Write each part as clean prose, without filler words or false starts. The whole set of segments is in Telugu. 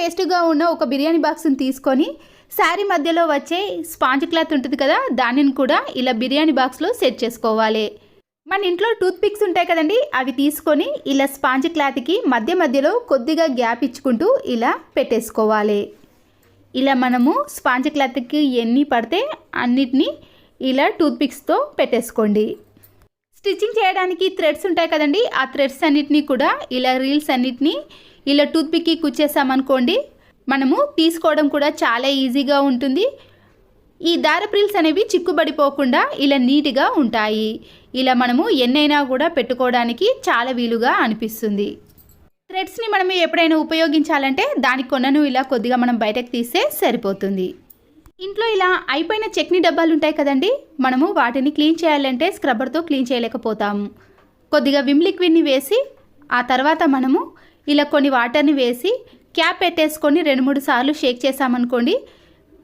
వేస్ట్గా ఉన్న ఒక బిర్యానీ బాక్స్ని తీసుకొని శారీ మధ్యలో వచ్చే స్పాంజ్ క్లాత్ ఉంటుంది కదా, దానిని కూడా ఇలా బిర్యానీ బాక్స్లో సెట్ చేసుకోవాలి. మన ఇంట్లో టూత్ పిక్స్ ఉంటాయి కదండి, అవి తీసుకొని ఇలా స్పాంజ్ క్లాత్కి మధ్యలో కొద్దిగా గ్యాప్ ఇచ్చుకుంటూ ఇలా పెట్టేసుకోవాలి. ఇలా మనము స్పాంజ్ క్లాత్కి ఎన్ని పడితే అన్నిటినీ ఇలా టూత్ పిక్స్తో పెట్టేసుకోండి. స్టిచ్చింగ్ చేయడానికి థ్రెడ్స్ ఉంటాయి కదండి, ఆ థ్రెడ్స్ అన్నిటినీ కూడా ఇలా రీల్స్ అన్నిటినీ ఇలా టూత్ పిక్కి కుచ్చేసామనుకోండి, మనము తీసుకోవడం కూడా చాలా ఈజీగా ఉంటుంది. ఈ దారపు రీల్స్ అనేవి చిక్కుబడిపోకుండా ఇలా నీట్గా ఉంటాయి. ఇలా మనము ఎన్నైనా కూడా పెట్టుకోవడానికి చాలా వీలుగా అనిపిస్తుంది. థ్రెడ్స్ని మనము ఎప్పుడైనా ఉపయోగించాలంటే దాని కొనను ఇలా కొద్దిగా మనం బయటకు తీస్తే సరిపోతుంది. ఇంట్లో ఇలా అయిపోయిన చట్నీ డబ్బాలు ఉంటాయి కదండి, మనము వాటిని క్లీన్ చేయాలంటే స్క్రబ్బర్తో క్లీన్ చేయలేకపోతాము. కొద్దిగా విమ్ లిక్విడ్ని వేసి ఆ తర్వాత మనము ఇలా కొన్ని వాటర్ని వేసి క్యాప్ పెట్టేసుకొని 2-3 సార్లు షేక్ చేసామనుకోండి,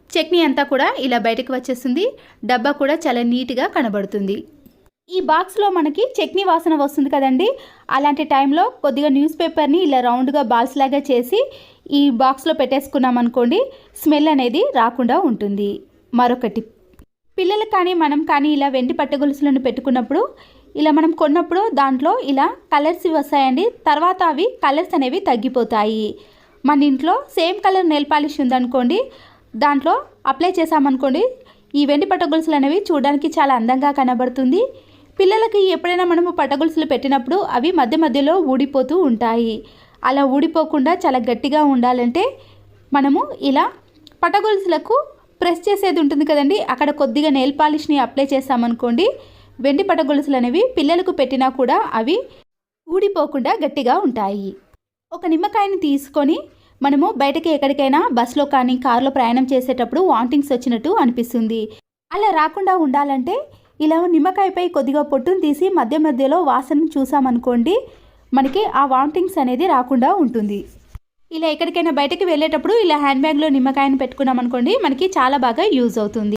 చట్నీ అంతా కూడా ఇలా బయటకు వచ్చేస్తుంది. డబ్బా కూడా చాలా నీట్గా కనబడుతుంది. ఈ బాక్స్లో మనకి చట్నీ వాసన వస్తుంది కదండి, అలాంటి టైంలో కొద్దిగా న్యూస్ పేపర్ని ఇలా రౌండ్గా బాల్స్ లాగా చేసి ఈ బాక్స్లో పెట్టేసుకున్నాం అనుకోండి, స్మెల్ అనేది రాకుండా ఉంటుంది. మరొకటి, పిల్లలకు కానీ మనం కానీ ఇలా వెండి పట్టగొలుసులను పెట్టుకున్నప్పుడు ఇలా మనం కొన్నప్పుడు దాంట్లో ఇలా కలర్స్ వస్తాయండి. తర్వాత అవి కలర్స్ అనేవి తగ్గిపోతాయి. మన ఇంట్లో సేమ్ కలర్ నెయిల్ పాలిష్ ఉందనుకోండి, దాంట్లో అప్లై చేసామనుకోండి, ఈ వెండి పట్టగొలుసులు అనేవి చూడడానికి చాలా అందంగా కనబడుతుంది. పిల్లలకి ఎప్పుడైనా మనము పట్టగొలుసులు పెట్టినప్పుడు అవి మధ్యలో ఊడిపోతూ ఉంటాయి. అలా ఊడిపోకుండా చాలా గట్టిగా ఉండాలంటే మనము ఇలా పట్టగొలుసులకు ప్రెస్ చేసేది ఉంటుంది కదండి, అక్కడ కొద్దిగా నెయిల్ పాలిష్ని అప్లై చేసామనుకోండి, వెండి పట్టగొలుసులు అనేవి పిల్లలకు పెట్టినా కూడా అవి ఊడిపోకుండా గట్టిగా ఉంటాయి. ఒక నిమ్మకాయని తీసుకొని మనము బయటకి ఎక్కడికైనా బస్సులో కానీ కారులో ప్రయాణం చేసేటప్పుడు వామిటింగ్స్ వచ్చినట్టు అనిపిస్తుంది. అలా రాకుండా ఉండాలంటే ఇలా నిమ్మకాయపై కొద్దిగా పొట్టును తీసి మధ్యలో వాసన చూసామనుకోండి, మనకి ఆ వామిటింగ్స్ అనేది రాకుండా ఉంటుంది. ఇలా ఎక్కడికైనా బయటకు వెళ్ళేటప్పుడు ఇలా హ్యాండ్ బ్యాగ్లో నిమ్మకాయను పెట్టుకున్నాం అనుకోండి, మనకి చాలా బాగా యూజ్ అవుతుంది.